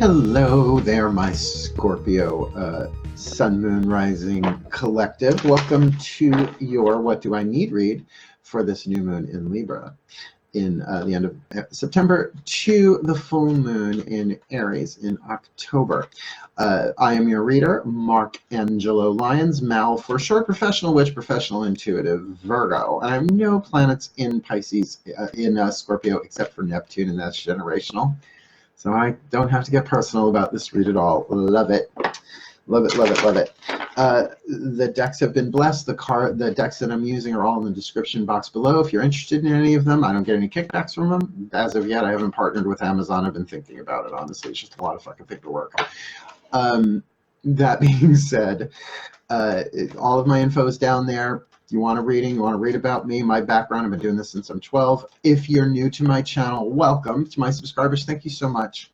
Hello there, my Scorpio Sun, Moon, Rising Collective. Welcome to your What Do I Need read for this new moon in Libra in the end of September to the full moon in Aries in October. I am your reader, Mark Angelo Lyons, Mal for short, professional witch, professional intuitive, Virgo. I have no planets in Pisces, in Scorpio, except for Neptune, and that's generational. So I don't have to get personal about this read at all. Love it. Love it, love it, love it. The decks have been blessed. The decks that I'm using are all in the description box below. If you're interested in any of them, I don't get any kickbacks from them. As of yet, I haven't partnered with Amazon. I've been thinking about it, honestly. It's just a lot of fucking paperwork. That being said, all of my info is down there. You want a reading, you want to read about me, my background, I've been doing this since I'm 12. If you're new to my channel, welcome. To my subscribers, thank you so much.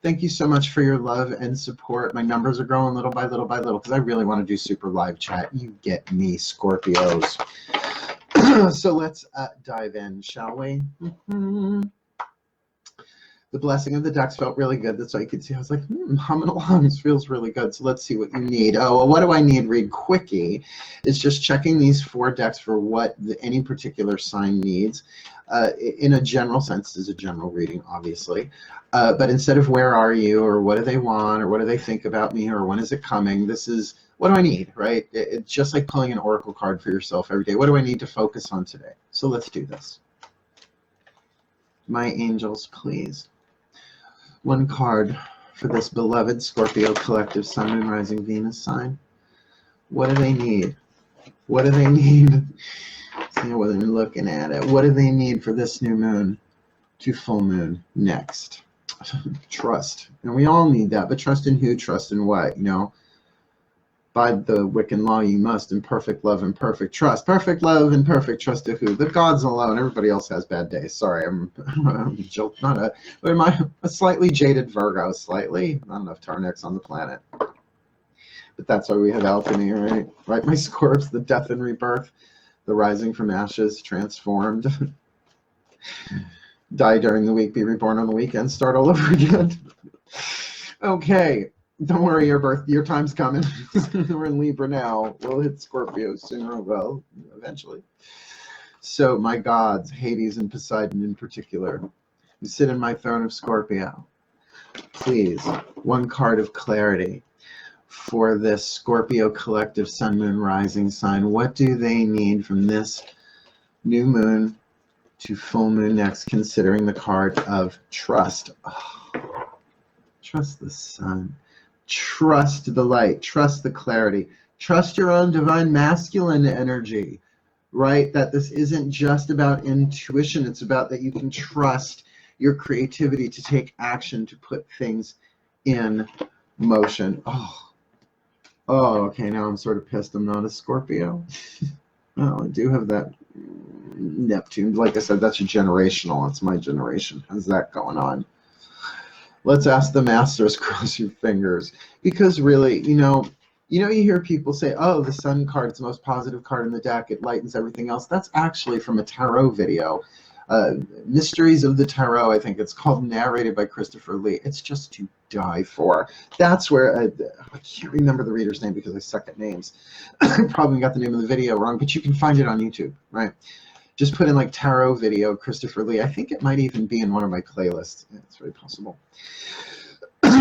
Thank you so much for your love and support. My numbers are growing little by little by little because I really want to do super live chat. You get me, Scorpios. So let's dive in, shall we? The blessing of the decks felt really good. That's all you could see. I was like, humming along. This feels really good. So let's see what you need. Oh, well, what do I need? Read quickie. It's just checking these 4 decks for what any particular sign needs. In a general sense, it's a general reading, obviously. But instead of where are you, or what do they want, or what do they think about me, or when is it coming, this is what do I need, right? It's just like pulling an oracle card for yourself every day. What do I need to focus on today? So let's do this. My angels, please. 1 card for this beloved Scorpio collective Sun, Moon, Rising, Venus sign. What do they need? What do they need? See what I'm looking at it. What do they need for this new moon to full moon next? Trust. And we all need that, but trust in who? Trust in what? You know, by the Wiccan law, you must in perfect love and perfect trust. Perfect love and perfect trust to who? The gods alone. Everybody else has bad days. Sorry, I'm a slightly jaded Virgo. Slightly. Not enough Tarnex on the planet. But that's why we have alchemy, right? Right, my Scorps, the death and rebirth, the rising from ashes, transformed. Die during the week, be reborn on the weekend, start all over again. Okay. Don't worry, your time's coming. We're in Libra now. We'll hit Scorpio sooner or well, eventually. So my gods, Hades and Poseidon in particular, who sit in my throne of Scorpio, please, 1 card of clarity for this Scorpio collective Sun, Moon, Rising sign. What do they need from this new moon to full moon next, considering the card of trust? Oh, trust the sun. Trust the light, trust the clarity, trust your own divine masculine energy, right? That this isn't just about intuition, it's about that you can trust your creativity to take action, to put things in motion. Oh, okay, now I'm sort of pissed I'm not a Scorpio. Well, I do have that Neptune. Like I said, that's generational. It's my generation. How's that going on? Let's ask the masters, cross your fingers. Because really, you hear people say, oh, the sun card is the most positive card in the deck. It lightens everything else. That's actually from a tarot video. Mysteries of the Tarot, I think it's called, narrated by Christopher Lee. It's just to die for. That's where, I can't remember the reader's name because I suck at names. I probably got the name of the video wrong, but you can find it on YouTube, right? Just put in like tarot video, Christopher Lee. I think it might even be in one of my playlists. Yeah, it's very possible.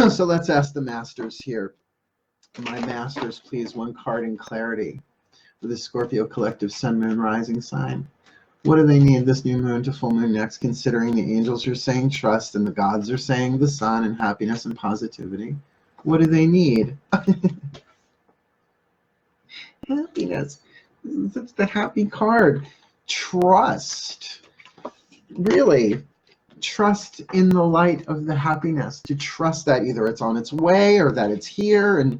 So let's ask the masters here. My masters, please, 1 card in clarity for the Scorpio collective Sun, Moon, Rising sign. What do they need this new moon to full moon next, considering the angels are saying trust and the gods are saying the sun and happiness and positivity? What do they need? Happiness. That's the happy card. Trust, really trust in the light of the happiness, to trust that either it's on its way or that it's here,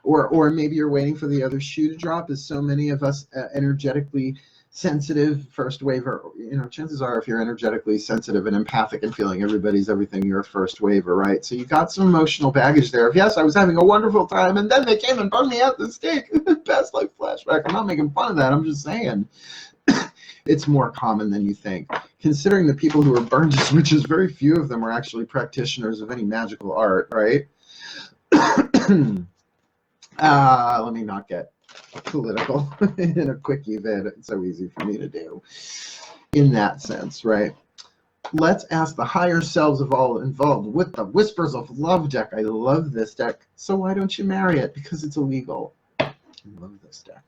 or maybe you're waiting for the other shoe to drop, as so many of us energetically sensitive first waver. You know, chances are if you're energetically sensitive and empathic and feeling everybody's everything, you're a first waver, right? So you got some emotional baggage there. If yes, I was having a wonderful time and then they came and burned me at the stake. Past life flashback. I'm not making fun of that. I'm just saying. It's more common than you think. Considering the people who are burned as witches, very few of them are actually practitioners of any magical art, right? Let me not get political in a quickie vid. It's so easy for me to do in that sense, right? Let's ask the higher selves of all involved with the Whispers of Love deck. I love this deck. So why don't you marry it? Because it's illegal. I love this deck.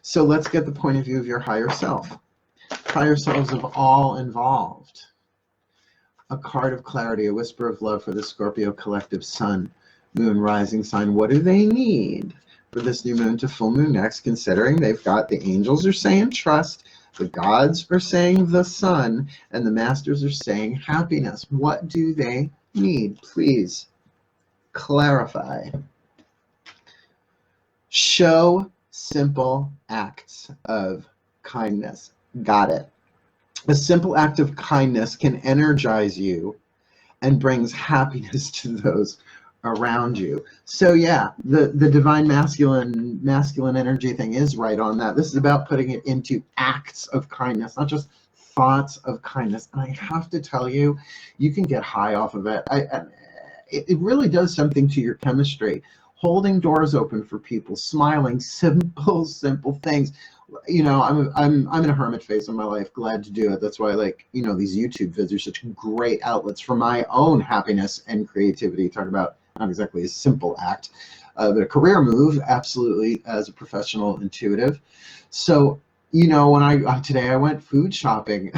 So let's get the point of view of your higher self. Higher selves of all involved. A card of clarity, a whisper of love for the Scorpio collective sun, moon, rising sign. What do they need for this new moon to full moon next, considering they've got the angels are saying trust, the gods are saying the sun, and the masters are saying happiness. What do they need? Please clarify. Show simple acts of kindness. Got it. A simple act of kindness can energize you and brings happiness to those around you. So yeah, the divine masculine energy thing is right on that. This is about putting it into acts of kindness, not just thoughts of kindness. And I have to tell you, you can get high off of it. It really does something to your chemistry. Holding doors open for people, smiling, simple things. You know, I'm in a hermit phase of my life, glad to do it. That's why I like, you know, these YouTube vids are such great outlets for my own happiness and creativity. Talk about not exactly a simple act, but a career move, absolutely, as a professional intuitive. So, you know, when today I went food shopping.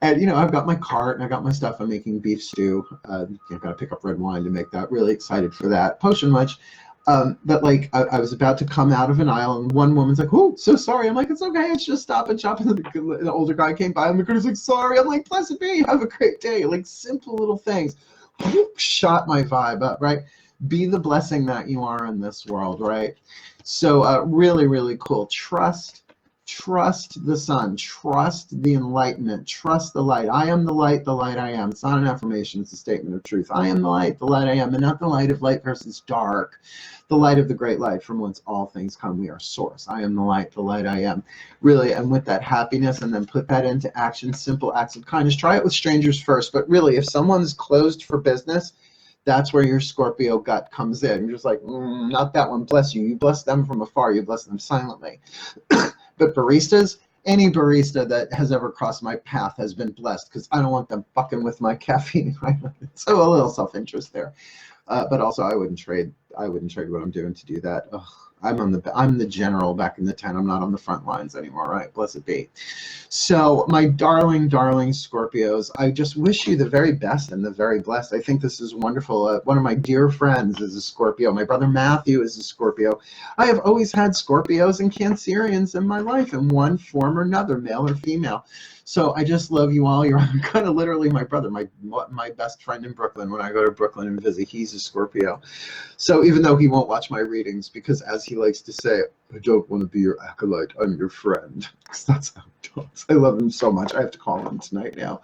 And, you know, I've got my cart and I got my stuff. I'm making beef stew. I've got to pick up red wine to make that. Really excited for that. Potion much. But like, I was about to come out of an aisle and one woman's like, oh, so sorry. I'm like, it's okay. It's just Stop and Shop. And the older guy came by and the girl's like, sorry. I'm like, blessed be. Have a great day. Like simple little things. Shot my vibe up, right? Be the blessing that you are in this world, right? So really, really cool. Trust the sun, trust the enlightenment, trust the light. I am the light I am. It's not an affirmation, it's a statement of truth. I am the light I am, and not the light of light versus dark. The light of the great light from whence all things come. We are source. I am the light I am. Really, and with that happiness, and then put that into action, simple acts of kindness. Try it with strangers first, but really, if someone's closed for business, that's where your Scorpio gut comes in. You're just like, not that one, bless you. You bless them from afar, you bless them silently. But baristas, any barista that has ever crossed my path has been blessed, because I don't want them fucking with my caffeine. So a little self-interest there. But also I wouldn't trade what I'm doing to do that. Ugh, I'm the general back in the tent. I'm not on the front lines anymore, right? Blessed be. So my darling Scorpios, I just wish you the very best and the very blessed. I think this is wonderful. One of my dear friends is a Scorpio. My brother Matthew is a Scorpio. I have always had Scorpios and Cancerians in my life in one form or another, male or female. So I just love you all. You're kind of literally my brother, my best friend in Brooklyn. When I go to Brooklyn and visit, he's a Scorpio. So even though he won't watch my readings, because as he likes to say, I don't want to be your acolyte, I'm your friend. Because that's how he talks. I love him so much. I have to call him tonight now.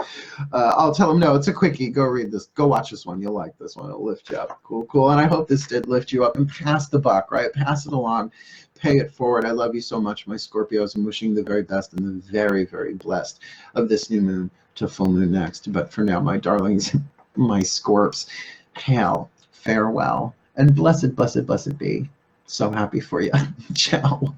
I'll tell him, no, it's a quickie. Go read this. Go watch this one. You'll like this one. It'll lift you up. Cool. And I hope this did lift you up. And pass the buck, right? Pass it along. Pay it forward. I love you so much, my Scorpios. I'm wishing you the very best and the very, very blessed of this new moon to full moon next. But for now, my darlings, my Scorps, hail, farewell, and blessed be. So happy for you. Ciao.